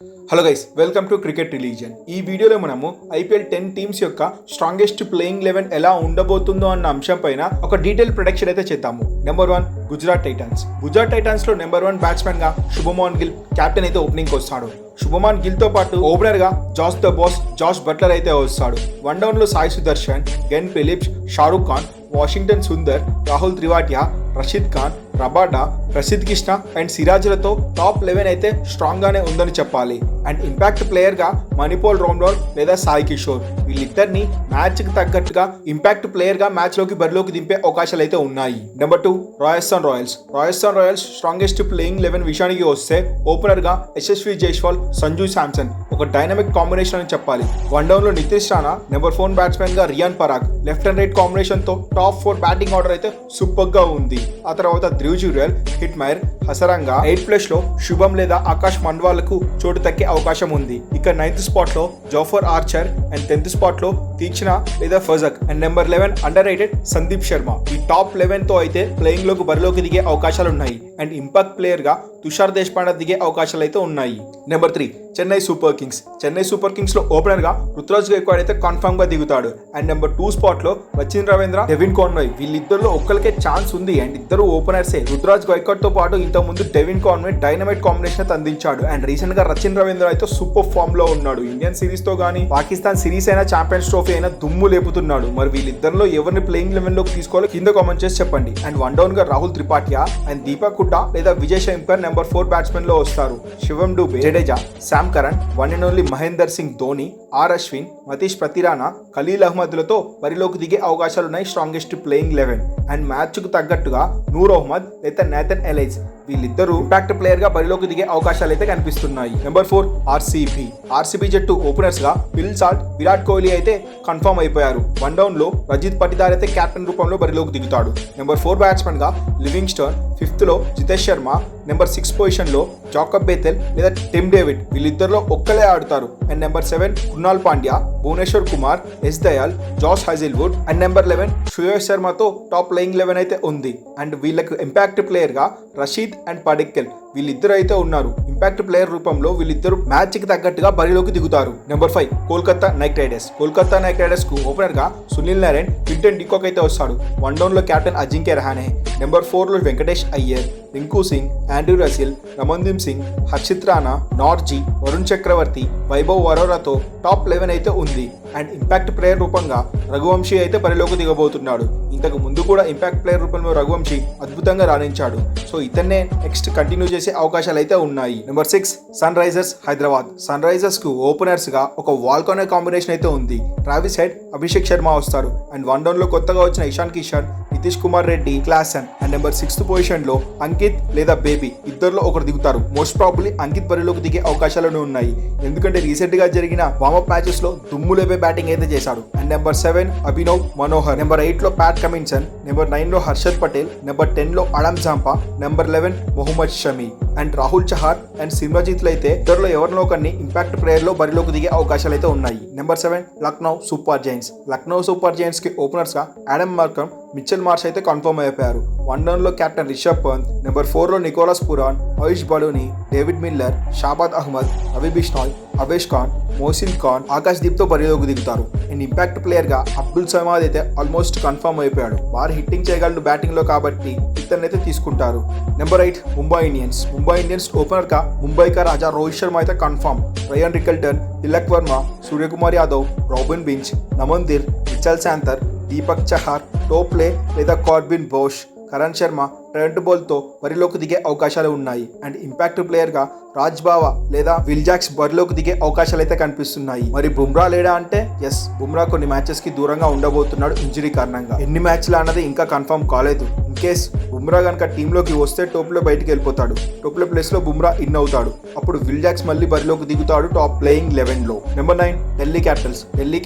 Hello guys, welcome to cricket religion. ఈ వీడియోలో మనము ఐపీఎల్ 10 టీమ్స్ యొక్క స్ట్రాంగెస్ట్ ప్లేయింగ్ 11 ఎలా ఉండబోతుందో అన్న అంశం పైన ఒక డీటెయిల్ ప్రొడిక్షన్ అయితే చేద్దాము. Number 1 Gujarat Titans. Gujarat Titans లో నెంబర్ 1 బ్యాట్స్మెన్ గా శుభమన్ గిల్ కెప్టెన్ అయితే ఓపెనింగ్ వస్తాడు. శుభమన్ గిల్ తో పాటు ఓపెనర్ గా జాస్ బట్లర్ అయితే వస్తాడు. వన్ డౌన్ లో Sai Sudharsan, Glenn Phillips, Shahrukh Khan, Washington Sundar, Rahul త్రివాటియా, రషీద్ ఖాన్, రబాడా, ప్రసిద్ధ్ కృష్ణ అండ్ సిరాజ్లతో టాప్ 11 అయితే స్ట్రాంగ్ గానే ఉందని చెప్పాలి. అండ్ ఇంపాక్ట్ ప్లేయర్ గా మణిపాల్ రోమ్రోల్ లేదా సాయి కిషోర్, వీళ్ళిద్దరిని మ్యాచ్ కి తగ్గట్టుగా ఇంపాక్ట్ ప్లేయర్ గా మ్యాచ్ లోకి బరిలోకి దింపే అవకాశాలు అయితే ఉన్నాయి. Number 2 Rajasthan Royals strongest playing 11 విషయానికి వస్తే ఓపెనర్ గా యశస్వి జైస్వాల్, సంజు శాంసన్ ఒక డైనమిక్ కాంబినేషన్ అని చెప్పాలి. వన్ డౌన్ లో నితీష్ రాణా, నెంబర్ 4 బ్యాట్స్మెన్ గా Riyan Parag, left and right combination తో టాప్ 4 బ్యాటింగ్ ఆర్డర్ అయితే సూపర్ గా ఉంది. ఆ తర్వాత ధ్రువ్ జురేల్, హిట్మైర్, హసరంగా 8 ప్లేస్ లో శుభం లేదా ఆకాష్ మండ్వాలకు చోటు తక్కే అవకాశం ఉంది. ఇక 9th స్పాట్ లో Jafar Archer and 10th spot లో తీక్షణ లేదా ఫజక్ and number 11 underrated Sandeep Sharma. ఈ టాప్ 11 తో అయితే ప్లేయింగ్ లోకి బరిలోకి దిగే అవకాశాలు ఉన్నాయి. అండ్ ఇంపాక్ట్ ప్లేయర్ గా తుషార్ దేశపాండే దిగే అవకాశాలు అయితే ఉన్నాయి. నెంబర్ 3 చెన్నై సూపర్ కింగ్స్ లో ఓపెనర్ గా రుతురాజ్ గైక్వాడ్ అయితే కన్ఫర్మ్ గా దిగుతాడు. అండ్ నెంబర్ 2 స్పాట్ లో రచిన్ రవీంద్ర, డెవిన్ కాన్వాయ్ వీళ్ళిద్దరిలో ఒక్కరికే ఛాన్స్ ఉంది. అండ్ ఇద్దరు ఓపెనర్సే. రుతురాజ్ గైక్వాడ్ తో పాటు ఇంత ముందు డెవిన్ కాన్వాయ్ డైనమైట్ కాంబినేషన్ అందించాడు. అండ్ రీసెంట్ గా రచిన్ రవీంద్ర అయితే సూపర్ ఫామ్ లో ఉన్నాడు. ఇండియన్ సిరీస్ తో గానీ పాకిస్తాన్ సిరీస్ అయినా ఛాంపియన్స్ ట్రోఫీ అయినా దుమ్ము లేపుతున్నాడు. మరి వీళ్ళిద్దరిలో ఎవరిని ప్లేయింగ్ 11 లోకి తీసుకోవాలో కింద కామెంట్ చేసి చెప్పండి. అండ్ వన్ డౌన్ గా రాహుల్ త్రిపాఠియా అండ్ దీపక్ హుడ్డా లేదా విజయ్ శంకర్ నెంబర్ 4 బ్యాట్స్మెన్ లో వస్తారు. Shivam Dube, Jadeja, Sam Curran, one and only Mahendra Singh Dhoni, R Ashwin, Matheesha Pathirana, Khaleel అహ్మద్లతో బరిలోకి దిగే అవకాశాలున్నాయి స్ట్రాంగెస్ట్ ప్లేయింగ్ 11. అండ్ మ్యాచ్ కు తగ్గట్టుగా నూర్ అహ్మద్ లేదా నేథన్ ఎలైజ్ వీళ్ళిద్దరూ ఇంపాక్ట్ ప్లేయర్ గా బరిలోకి దిగే అవకాశాలు అయితే కనిపిస్తున్నాయి. నెంబర్ 4 ఆర్సీబీ జట్టు ఓపెనర్స్ గా ఫిల్ సాల్ట్, విరాట్ కోహ్లీ అయితే కన్ఫర్మ్ అయిపోయారు. వన్ డౌన్ లో రజిత్ పటిదార్ అయితే కెప్టెన్ రూపంలో బరిలోకి దిగుతాడు. నెంబర్ 4 బ్యాట్స్మెన్ గా లివింగ్స్టన్, 5th లో జితేష్ శర్మ, నెంబర్ 6 పొజిషన్ లో జాకబ్ బేతెల్ లేదా టిమ్ డేవిడ్ వీళ్ళిద్దరిలో ఒక్కలే ఆడుతారు. And number 7 Krunal Pandya, Bhuvneshwar Kumar, Yash Dayal, Josh Hazlewood and number 11 Shreyas శర్మతో టాప్ ప్లేయింగ్ 11 అయితే ఉంది. అండ్ వీళ్ళకు ఇంపాక్ట్ ప్లేయర్ గా రషీద్ అండ్ పడిక్కల్ వీళ్ళిద్దరు అయితే ఉన్నారు. ఇంపాక్ట్ ప్లేయర్ రూపంలో వీళ్ళిద్దరు మ్యాచ్ కి తగ్గట్టుగా బరిలోకి దిగుతారు. నెంబర్ 5 కోల్కతా నైట్ రైడర్స్ కు ఓపెనర్ గా సునీల్ నారాయణ్, క్వింటన్ డికాక్ అయితే వస్తాడు. వన్ డౌన్ లో కెప్టెన్ అజింక్య రహానే, నెంబర్ 4 లో వెంకటేష్ అయ్యర్, రింకు సింగ్, ఆండ్రూ రసిల్, రమన్దీప్ సింగ్, హర్షిత్ రాణా, నార్జీ, వరుణ్ చక్రవర్తి, వైభవ్ వరోరాతో టాప్ 11 అయితే ఉంది. అండ్ ఇంపాక్ట్ ప్లేయర్ రూపంగా రఘువంశీ అయితే బరిలోకి దిగబోతున్నాడు. ఇంతకు ముందు కూడా ఇంపాక్ట్ ప్లేయర్ రూపంలో రఘువంశీ అద్భుతంగా రాణించాడు. సో ఇతన్నే నెక్స్ట్ కంటిన్యూ చేసే అవకాశాలు అయితే ఉన్నాయి. నెంబర్ 6 సన్ రైజర్స్ కు ఓపెనర్స్ గా ఒక వాల్కానే కాంబినేషన్ అయితే ఉంది. ట్రావిస్ హెడ్, అభిషేక్ శర్మ వస్తారు. అండ్ వన్ డౌన్ లో కొత్తగా వచ్చిన Ishan Kishan, Nitish Kumar Reddy, Klaasen and number 6th position లో అంకిత్ లేదా బేబీ ఇద్దరులో ఒకరు దిగుతారు. మోస్ట్ ప్రాబబ్లీ అంకిత్ బరిలోకి దిగే అవకాశాలు ఉన్నాయి. ఎందుకంటే రీసెంట్ గా జరిగిన వార్మప్ మ్యాచెస్ లో దుమ్ము లేపే బ్యాటింగ్ అయితే చేశాడు. And number 7 Abhinav Manohar, number 8 లో ప్యాట్ కమిన్సన్, నెంబర్ 9 లో హర్షద్ పటేల్, నెంబర్ 10 లో Adam Zampa, number 11 Mohammed Shami and Rahul Chahar and Simarjeet అయితే ఇద్దరులో ఎవరినో ఒకరిని ఇంపాక్ట్ ప్లేయర్ లో బరిలోకి దిగే అవకాశాలు అయితే ఉన్నాయి. నెంబర్ 7 లక్నో సూపర్ జైంట్స్ కి ఓపెనర్స్ గా ఆడమ్ మార్కమ్, మిచెల్ మార్ష్ అయితే కన్ఫర్మ్ అయిపోయారు. వన్ డౌన్ లో కెప్టెన్ రిషబ్ పంత్, నెంబర్ 4 లో నికోలస్ పురాన్, ఆయుష్ బడూని, డేవిడ్ మిల్లర్, షాబాద్ అహ్మద్, రవి బిష్నాయ్, అవేష్ ఖాన్, మోసిన్ ఖాన్, ఆకాష్ దీప్ తో బరిలోకి దిగుతారు. అండ్ ఇంపాక్ట్ ప్లేయర్ గా అబ్దుల్ సమాద్ అయితే ఆల్మోస్ట్ కన్ఫర్మ్ అయిపోయాడు. వారు హిట్టింగ్ చేయగలడు బ్యాటింగ్ లో కాబట్టి ఇతన్నైతే తీసుకుంటారు. నెంబర్ 8 ముంబై ఇండియన్స్ ఓపెనర్ గా ముంబై కా రాజా రోహిత్ శర్మ అయితే confirm. Rayon Rickelton, Tilak Varma, Suryakumar Yadav, robin బించ్, నమన్దీర్, Mitchell శాంతర్, Deepak Chahar, టోప్లే లేదా Corbin Bosch, Karan Sharma, Trent బోల్ట్తో బరిలోకి దిగే అవకాశాలు ఉన్నాయి. అండ్ ఇంపాక్ట్ ప్లేయర్ గా రాజ్ బావా లేదా విల్ జాక్స్ బరిలోకి దిగే అవకాశాలు అయితే కనిపిస్తున్నాయి. మరి బుమ్రా లేడా అంటే ఎస్, బుమ్రా కొన్ని మ్యాచెస్ కి దూరంగా ఉండబోతున్నాడు ఇంజరీ కారణంగా. ఎన్ని మ్యాచ్లు అన్నది ఇంకా కన్ఫర్మ్ కాలేదు. ఇన్ కేస్ బుమ్రా కనుక టీంలోకి వస్తే టోప్లో బయటికి వెళ్ళిపోతాడు. టోప్లో ప్లేస్ లో బుమ్రా ఇన్ అవుతాడు. అప్పుడు విల్ జాక్స్ మళ్ళీ బరిలోకి దిగుతాడు టాప్ ప్లేయింగ్ 11 లో. నెంబర్ 9 ఢిల్లీ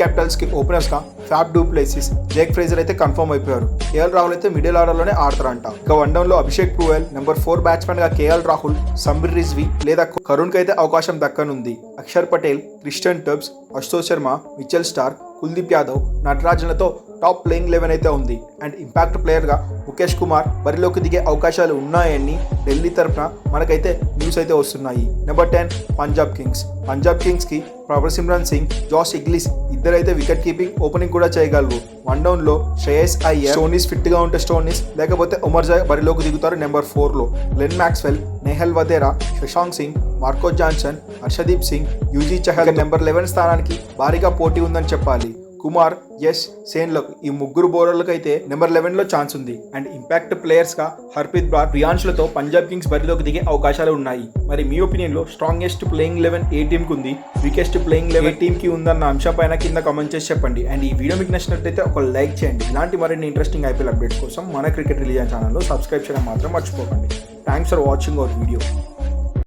క్యాపిటల్స్ కి ఓపెనర్స్ గా Faf du Plessis, Jake Fraser అయితే కన్ఫర్మ్ అయిపోయారు. కేఎల్ రాహుల్ అయితే మిడిల్ ఆర్డర్ లోనే ఆడతారంట. ఇక వన్ డౌన్ లో అభిషేక్ పువెల్, నెంబర్ 4 బ్యాట్స్మెన్ గా కేఎల్ రాహుల్, సంబిర్ రిజ్వీ లేదా కరుణ్ కైతే అవకాశం దక్కనుంది. Axar Patel, Christian Stubbs, Ashutosh Sharma, Mitchell Starc, Kuldeep Yadav, నటరాజన్లతో టాప్ ప్లేయింగ్ 11 అయితే ఉంది. అండ్ ఇంపాక్ట్ ప్లేయర్గా ముఖేష్ కుమార్ బరిలోకి దిగే అవకాశాలు ఉన్నాయని ఢిల్లీ తరఫున మనకైతే న్యూస్ అయితే వస్తున్నాయి. నెంబర్ 10 పంజాబ్ కింగ్స్కి Prabhsimran Singh, Josh Inglis ఇద్దరైతే వికెట్ కీపింగ్, ఓపెనింగ్ కూడా చేయగలరు. వన్ డౌన్లో శ్రేయస్ అయ్యర్, స్టోనిస్ ఫిట్గా ఉంటే స్టోనిస్ లేకపోతే ఉమర్ జాయ్ బరిలోకి దిగుతారు. నెంబర్ 4లో Glenn Maxwell, Nehal Wadhera, Shashank Singh, Marco Jansen, Harshdeep Singh, Yuzi Chahal number 11 స్థానానికి భారీగా పోటీ ఉందని చెప్పాలి. కుమార్, యశ్, సేన్లకు ఈ ముగ్గురు బౌలర్లకు అయితే నెంబర్ 11లో ఛాన్స్ ఉంది. అండ్ ఇంపాక్ట్ ప్లేయర్స్గా హర్ప్రీత్ బ్రార్, ప్రియాంష్లతో పంజాబ్ కింగ్స్ బరిలోకి దిగే అవకాశాలు ఉన్నాయి. మరి మీ ఒపీనియన్లో స్ట్రాంగెస్ట్ ప్లేయింగ్ 11 ఏ టీంకి ఉంది, వీకెస్ట్ ప్లేయింగ్ 11 ఏ టీంకి ఉందన్న అంశం పైన కింద కామెంట్ చేసి చెప్పండి. అండ్ ఈ వీడియో మీకు నచ్చినట్లయితే ఒక లైక్ చేయండి. ఇలాంటి మరిన్ని ఇంట్రెస్టింగ్ ఐపీఎల్ అప్డేట్స్ కోసం మన క్రికెట్ రిలీజన్ ఛానల్లో సబ్స్క్రైబ్ చేయడం మాత్రం మర్చిపోకండి. Thanks for watching our video.